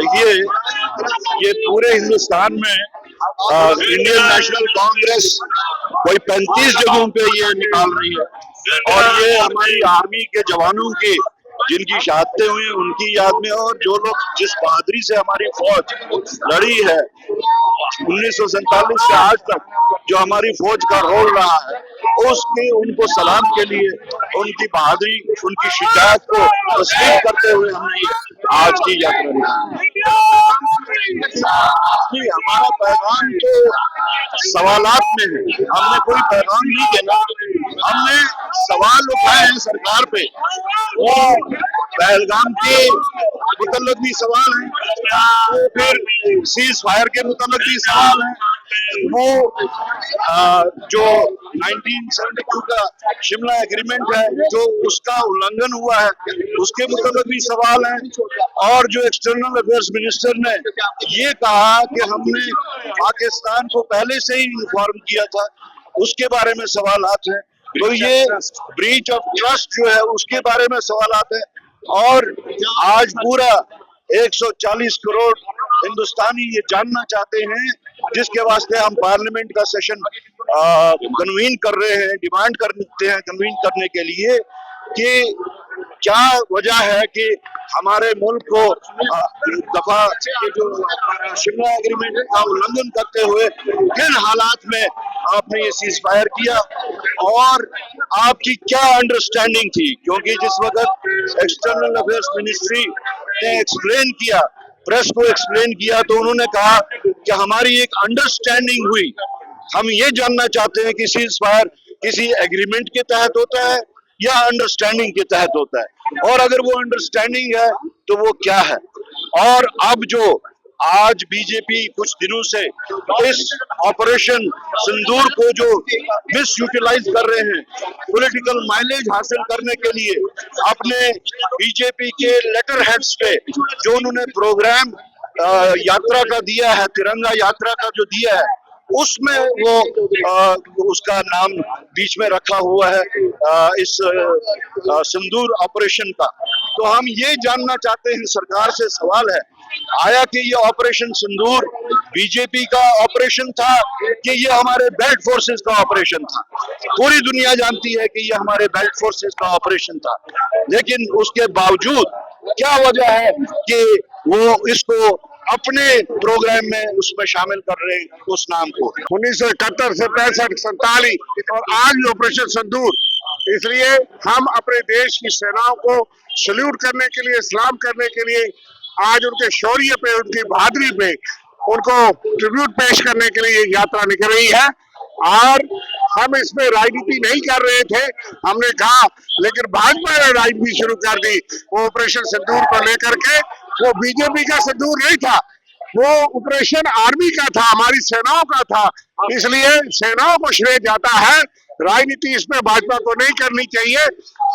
देखिए, ये पूरे हिंदुस्तान में इंडियन नेशनल कांग्रेस कोई 35 जगहों पे ये निकाल रही है और ये हमारी आर्मी के जवानों की जिनकी शहादतें हुई उनकी याद में, और जो लोग जिस बहादुरी से हमारी फौज लड़ी है 1947 से आज तक जो हमारी फौज का रोल रहा है, उसके उनको सलाम के लिए, उनकी बहादुरी, उनकी शिजायत को तस्लीम करते हुए हमने आज की यात्रा निकाली। हमारा पैगाम तो सवालात में है, हमने कोई पैगाम नहीं देना, हमने सवाल उठाए हैं सरकार पे। वो पहलगाम के मुतल्लिक भी सवाल है, वो फिर सीज फायर के मुतल्लिक भी सवाल है, वो जो 1972 का शिमला एग्रीमेंट है जो उसका उल्लंघन हुआ है उसके मुतल्लिक भी सवाल है, और जो एक्सटर्नल अफेयर्स मिनिस्टर ने ये कहा कि हमने पाकिस्तान को पहले से ही इन्फॉर्म किया था, उसके बारे में सवालात हैं। तो ये ब्रीच ऑफ ट्रस्ट जो है उसके बारे में सवालात है, और आज पूरा 140 करोड़ हिंदुस्तानी ये जानना चाहते हैं, जिसके वास्ते हम पार्लियामेंट का सेशन कन्वीन कर रहे हैं, डिमांड करते हैं कन्वीन करने के लिए कि क्या वजह है कि हमारे मुल्क को दफा जो शिमला एग्रीमेंट का उल्लंघन करते हुए किन हालात में आपने ये सीज फायर किया, और आपकी क्या अंडरस्टैंडिंग थी, क्योंकि जिस वक्त एक्सटर्नल अफेयर्स मिनिस्ट्री ने एक्सप्लेन किया, प्रेस को एक्सप्लेन किया, तो उन्होंने कहा कि हमारी एक अंडरस्टैंडिंग हुई। हम ये जानना चाहते हैं कि सीज फायर किसी एग्रीमेंट के तहत होता है या अंडरस्टैंडिंग के तहत होता है, और अगर वो अंडरस्टैंडिंग है तो वो क्या है। और अब जो आज बीजेपी कुछ दिनों से इस ऑपरेशन सिंदूर को जो मिस यूटिलाइज कर रहे हैं पॉलिटिकल माइलेज हासिल करने के लिए, अपने बीजेपी के लेटर हेड्स पे जो उन्होंने प्रोग्राम यात्रा का दिया है, तिरंगा यात्रा का जो दिया है, उसमें वो उसका नाम बीच में रखा हुआ है इस सिंदूर ऑपरेशन का। तो हम ये जानना चाहते हैं, सरकार से सवाल है, आया कि ये ऑपरेशन सिंदूर बीजेपी का ऑपरेशन था कि ये हमारे बेल्ट फोर्सेस का ऑपरेशन था। पूरी दुनिया जानती है कि ये हमारे बेल्ट फोर्सेस का ऑपरेशन था, लेकिन उसके बावजूद क्या वजह है कि वो इसको अपने प्रोग्राम में उसमें शामिल कर रहे हैं उस नाम को। 1971 से 65, 47 और आज ऑपरेशन सिंदूर, इसलिए हम अपने देश की सेनाओं को सल्यूट करने के लिए, सलाम करने के लिए, आज उनके शौर्य पे, उनकी बहादुरी पे उनको ट्रिब्यूट पेश करने के लिए यात्रा निकल रही है। और हम इसमें राजनीति नहीं कर रहे थे, हमने कहा, लेकिन भाजपा ने राजनीति शुरू कर दी वो ऑपरेशन सिंदूर को लेकर के। वो बीजेपी का सिंदूर नहीं था, वो ऑपरेशन आर्मी का था, हमारी सेनाओं का था, इसलिए सेनाओं को श्रेय जाता है। राजनीति इसमें भाजपा को नहीं करनी चाहिए,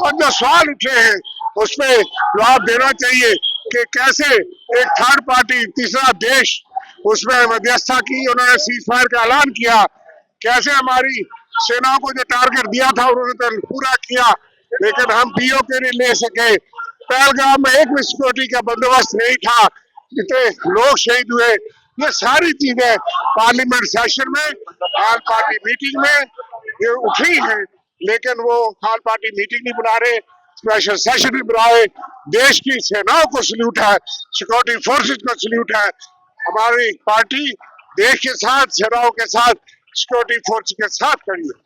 और जो सवाल उठे हैं उसमें जवाब देना चाहिए कि कैसे एक थर्ड पार्टी, तीसरा देश, उसमें मध्यस्थता की, उन्होंने सीज फायर का ऐलान किया, कैसे हमारी सेनाओं को जो टारगेट दिया था उन्होंने तो पूरा किया, लेकिन हम पीओके नहीं ले सके। पहलगाम में एक भी सिक्योरिटी का बंदोबस्त नहीं था, इतने लोग शहीद हुए। ये सारी चीजें पार्लियामेंट सेशन में, ऑल पार्टी मीटिंग में ये उठी है, लेकिन वो ऑल पार्टी मीटिंग नहीं बुला रहे, स्पेशल सेशन नहीं बुला रहे। देश की सेनाओं को सल्यूट है, सिक्योरिटी फोर्सेज को सल्यूट है। हमारी पार्टी देश के साथ, सेनाओं के साथ, सिक्योरिटी फोर्स के साथ खड़ी है।